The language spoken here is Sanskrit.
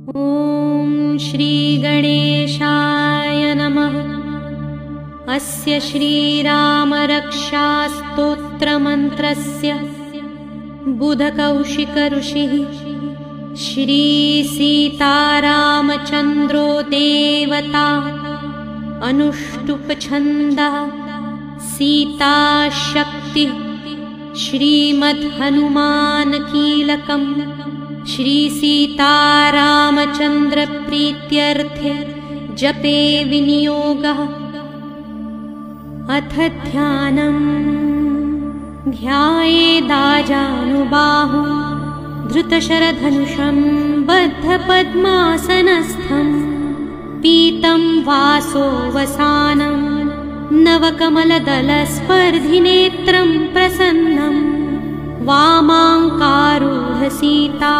ॐ श्रीगणेशाय नमः। अस्य श्रीरामरक्षास्तोत्रमन्त्रस्य बुधकौशिकऋषिः श्रीसीतारामचन्द्रो देवता अनुष्टुप्छन्दः सीताशक्तिः श्रीमद्हनुमानकीलकम् श्रीसीतारामचन्द्रप्रीत्यर्थे जपे विनियोगः। अथ ध्यानम् ध्यायेदाजानुबाहुं धृतशरधनुषं बद्धपद्मासनस्थं पीतं वासोऽवसानं नवकमलदलस्पर्धिनेत्रं प्रसन्नं वामाङ्कारूढ सीता